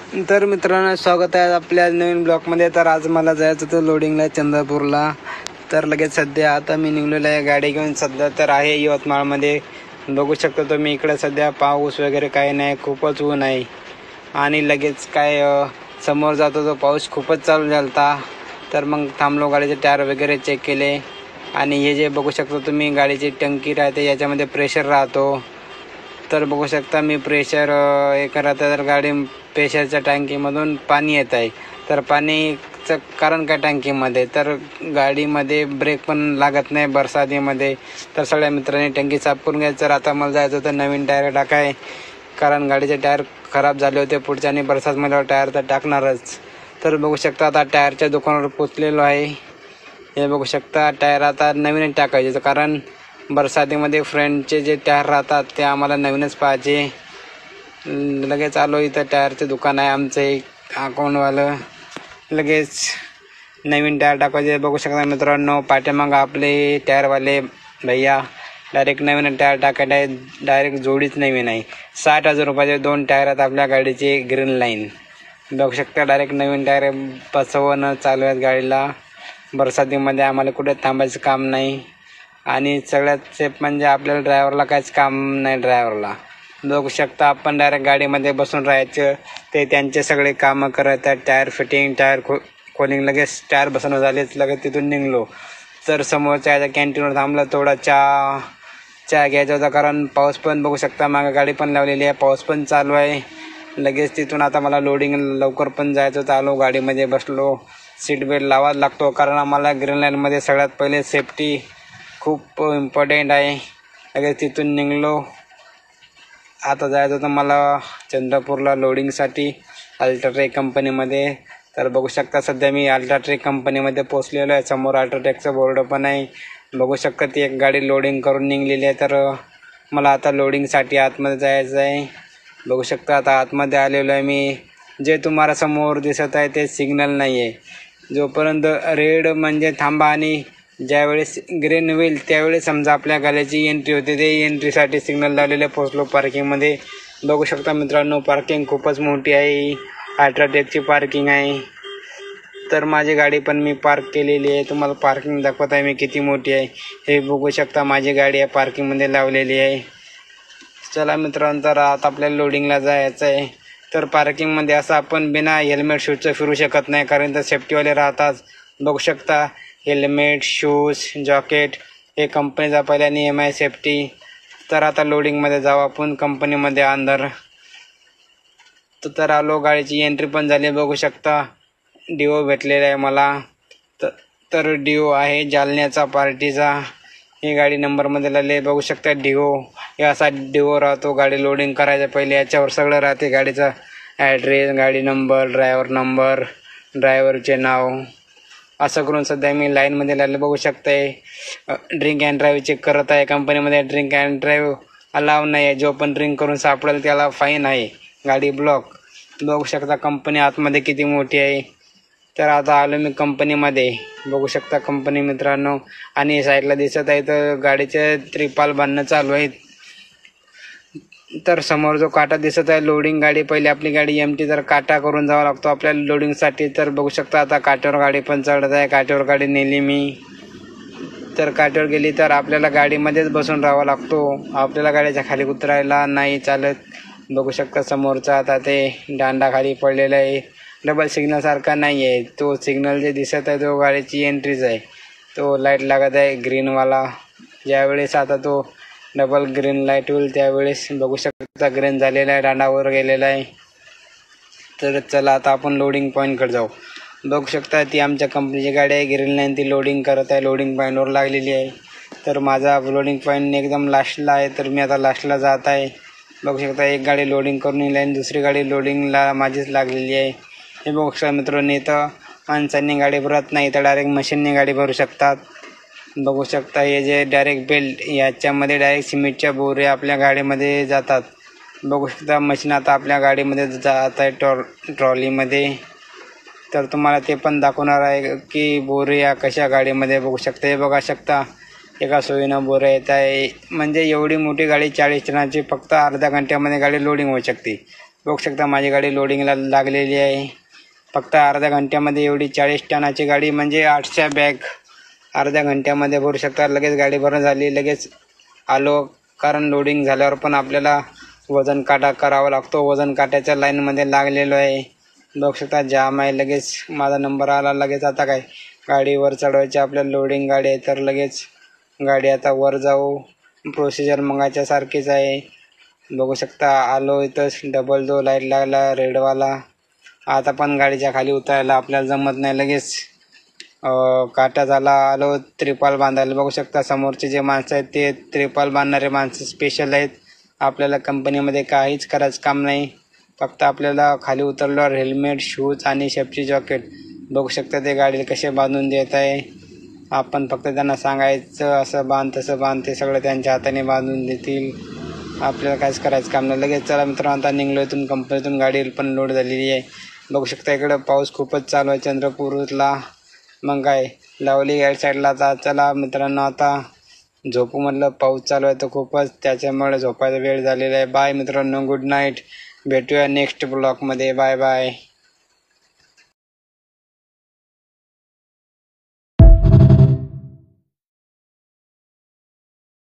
तर मित्रांनो, स्वागत आहे आपल्या नवीन ब्लॉगमध्ये. तर आज मला जायचं होतं लोडिंगला चंद्रपूरला. तर लगेच सध्या आता मी निघलेलो आहे गाडी घेऊन. सध्या तर आहे यवतमाळमध्ये. बघू शकतो तुम्ही इकडे सध्या पाऊस वगैरे काही नाही, खूपच ऊन आहे. आणि लगेच काय समोर जातो तो पाऊस खूपच चालू झाला. तर मग थांबलो, गाडीचे टायर वगैरे चेक केले. आणि हे जे बघू शकतो तुम्ही गाडीची टंकी राहते, याच्यामध्ये प्रेशर राहतो. तर बघू शकता मी प्रेशर हे करत आहे. तर गाडी प्रेशरच्या टँकीमधून पाणी येत आहे. तर पाणीचं कारण काय टँकीमध्ये, तर गाडीमध्ये ब्रेक पण लागत नाही बरसातीमध्ये. तर सगळ्या मित्रांनी टँकी साफ करून घ्यायचं. तर आता मला जायचं होतं नवीन टायर टाकाय, कारण गाडीचे टायर खराब झाले होते पुढच्या, आणि बरसातमध्ये टायर तर टाकणारच. तर बघू शकता आता टायरच्या दुकानावर पोचलेलो आहे. हे बघू शकता टायर आता नवीनच टाकायचे, कारण बरसातीमध्ये फ्रंटचे जे टायर राहतात ते आम्हाला नवीनच पाहिजे. लगेच आलो, इथं टायरचे दुकान आहे आमचं एक अकाउंटवालं. लगेच नवीन टायर टाकायचे. बघू शकता मित्रांनो, पाठीमागं आपले टायरवाले भैया डायरेक्ट नवीन टायर टाकायला आहे. डायरेक्ट जोडीच नवीन आहे. 60,000 रुपयाचे 2 टायर आहेत आपल्या गाडीचे, ग्रीन लाईन. बघू शकता डायरेक्ट नवीन टायर बसवणं चालू आहेत गाडीला. बरसातीमध्ये आम्हाला कुठे थांबायचं काम नाही. आणि सगळ्यात सेफ म्हणजे आपल्याला ड्रायव्हरला काहीच काम नाही. ड्रायव्हरला बघू शकता आपण डायरेक्ट गाडीमध्ये बसून राहायचं, ते त्यांचे सगळे कामं करत आहेत. टायर फिटिंग, टायर खोलिंग, लगेच टायर बसवणं झालेच, लगेच तिथून निघलो. तर समोरच्या कॅन्टीनवर थांबलं, थोडा चहा घ्यायचा होता, कारण पाऊस पण बघू शकता मागं गाडी पण लावलेली आहे, पाऊस पण चालू आहे. लगेच तिथून आता मला लोडिंग लवकर पण जायचं होतं. आलो, गाडीमध्ये बसलो. सीट बेल्ट लावायला लागतो, कारण आम्हाला ग्रीन लाईनमध्ये सगळ्यात पहिले सेफ्टी खूप इम्पॉर्टंट आहे. लगेच तिथून निघलो. आता जायचं होतं मला चंद्रपूरला लोडिंगसाठी अल्ट्राटेक कंपनीमध्ये. तर बघू शकता सध्या मी अल्ट्राटेक कंपनीमध्ये पोचलेलो आहे. समोर अल्ट्राटेकचं बोर्ड पण आहे. बघू शकता ती एक गाडी लोडिंग करून निघलेली आहे. तर मला आता लोडिंगसाठी आतमध्ये जायचं आहे. बघू शकता आता आतमध्ये आलेलो आहे मी. जे तुम्हाला समोर दिसत आहे ते सिग्नल नाही आहे. जोपर्यंत रेड म्हणजे थांबा, आणि ज्यावेळेस ग्रीन होईल त्यावेळेस समजा आपल्या गाडीची एंट्री होते. ते एंट्रीसाठी सिग्नल लावलेले. पोचलो पार्किंगमध्ये. बघू शकता मित्रांनो, पार्किंग खूपच मोठी आहे. अल्ट्राटेकची पार्किंग आहे. तर माझी गाडी पण मी पार्क केलेली आहे. तुम्हाला पार्किंग दाखवत आहे मी किती मोठी आहे. हे बघू शकता माझी गाडी आहे पार्किंगमध्ये लावलेली आहे. चला मित्रांनो, तर आता आपल्याला लोडिंगला जायचं आहे. तर पार्किंगमध्ये असं आपण बिना हेल्मेट शूजचं फिरू शकत नाही, कारण तर सेफ्टीवाले राहतात. बघू शकता हेल्मेट, शूज, जॉकेट हे कंपनीचा पहिला नियम आहे, सेफ्टी. तर आता लोडिंगमध्ये जाऊ आपण कंपनीमध्ये अंदर. तर आलो, गाडीची एंट्री पण झाली. बघू शकता डिओ भेटलेला आहे मला. तर डिओ आहे जालन्याचा पार्टीचा. ही गाडी नंबरमध्ये लागले. बघू शकता डिओ, हे असा डिओ राहतो गाडी लोडिंग करायच्या पहिले. याच्यावर सगळं राहते, गाडीचा ॲड्रेस, गाडी नंबर, ड्रायव्हर नंबर, ड्रायव्हरचे नाव. असं करून सध्या मी लाईनमध्ये लागले. बघू शकताय ड्रिंक अँड ड्राईव्ह चेक करत आहे. कंपनीमध्ये ड्रिंक अँड ड्राईव्ह अलाव नाही आहे. जो पण ड्रिंक करून सापडेल त्याला फाईन आहे, गाडी ब्लॉक. बघू शकता कंपनी आतमध्ये किती मोठी आहे. तर आता आलो मी कंपनीमध्ये. बघू शकता कंपनी मित्रांनो. आणि साईडला दिसत आहे तर गाडीचे त्रिपाल बांधणं चालू आहेत. तर समोर जो काटा दिसत आहे, लोडिंग गाडी पहिली आपली गाडी एमटी, तर काटा करून जावं लागतो आपल्याला लोडिंगसाठी. तर बघू शकता आता काट्यावर गाडी पण चढत आहे. काट्यावर गाडी नेली मी. तर काट्यावर गेली तर आपल्याला गाडीमध्येच बसून राहावं लागतो, आपल्याला गाडीच्या खाली उतरायला नाही चालत. बघू शकता समोरचा आता ते दांडा खाली पडलेला आहे. डबल सिग्नल सारखा नाही आहे तो. सिग्नल जे दिसत आहे तो गाडीची एंट्रीच आहे. तो लाईट लागत आहे ग्रीनवाला. ज्यावेळेस आता तो डबल ग्रीन लाईट होईल त्यावेळेस बघू शकता ग्रीन झालेला आहे, दांडावर गेलेला आहे. तर चला आता आपण लोडिंग पॉईंटकडे जाऊ. बघू शकता ती आमच्या कंपनीची गाडी आहे, ग्रीन लाईन. ती लोडिंग करत आहे, लोडिंग पॉईंटवर लागलेली आहे. तर माझा लोडिंग पॉईंट एकदम लास्टला आहे, तर मी आता लास्टला जात आहे. बघू शकता एक गाडी लोडिंग करून येईल आणि दुसरी गाडी लोडिंगला माझीच लागलेली आहे. हे बघू शकता मित्रांनो, इथं माणसांनी गाडी भरत नाही, तर डायरेक्ट मशीनने गाडी भरू शकतात. बघू शकता हे जे डायरेक्ट बेल्ट, याच्यामध्ये डायरेक्ट सिमेंटच्या बोरे आपल्या गाडीमध्ये जातात. बघू शकता मशीन आता आपल्या गाडीमध्ये जात आहे ट्रॉलीमध्ये. तर तुम्हाला ते पण दाखवणार आहे की बोरे या कशा गाडीमध्ये. बघू शकता हे बघा शकता एका सोयीनं बोरे येत आहे. म्हणजे एवढी मोठी गाडी 40 टनाची फक्त अर्ध्या घंट्यामध्ये गाडी लोडिंग होऊ शकते. बघू शकता माझी गाडी लोडिंगला लागलेली आहे. फक्त अर्ध्या घंट्यामध्ये एवढी 40 टनाची गाडी म्हणजे 800 बॅग अर्ध्या घंट्यामध्ये भरू शकता. लगेच गाडी भरून झाली, लगेच आलो. कारण लोडिंग झाल्यावर पण आपल्याला वजन काटा करावा लागतो. वजन काट्याच्या लाईनमध्ये लागलेलो आहे. बघू शकता जाम आहे. लगेच माझा नंबर आला. लगेच आता काय गाडी वर चढवायची आपल्याला. लोडिंग गाडी आहे तर लगेच गाडी आता वर जाऊ. प्रोसिजर मगाच्या सारखीच आहे. बघू शकता आलो इथं. डबल जो लाईट लागला रेडवाला. आता पण गाडीच्या खाली उतरायला आपल्याला जमत नाही. लगेच काटा झाला. आलो त्रिपाल बांधायला. बघू शकता समोरचे जे माणसं आहेत ते त्रिपाल बांधणारे माणसं स्पेशल आहेत. आपल्याला कंपनीमध्ये काहीच करायचं काम नाही. फक्त आपल्याला खाली उतरल्यावर हेल्मेट, शूज आणि सेफ्टी जॅकेट बघू शकता ते गाडीला कसे बांधून देत आहे. आपण फक्त त्यांना सांगायचं असं बांध तसं बांध, ते सगळं त्यांच्या हाताने बांधून देतील. आपल्याला काहीच करायचं काम नाही. लगेच चला मित्रांनो आता निघलो इथून. कंपनीतून गाडी पण लोड झालेली आहे. बघू शकता इकडं पाऊस खूपच चालू आहे चंद्रपूरला. मग काय लावली गाडी साईडला. आता चला मित्रांनो आता झोपू म्हटलं. पाऊस चालू आहे तर खूपच, त्याच्यामुळे झोपायचा वेळ झालेला आहे. बाय मित्रांनो, गुड नाईट. भेटूया नेक्स्ट ब्लॉगमध्ये. Bye bye.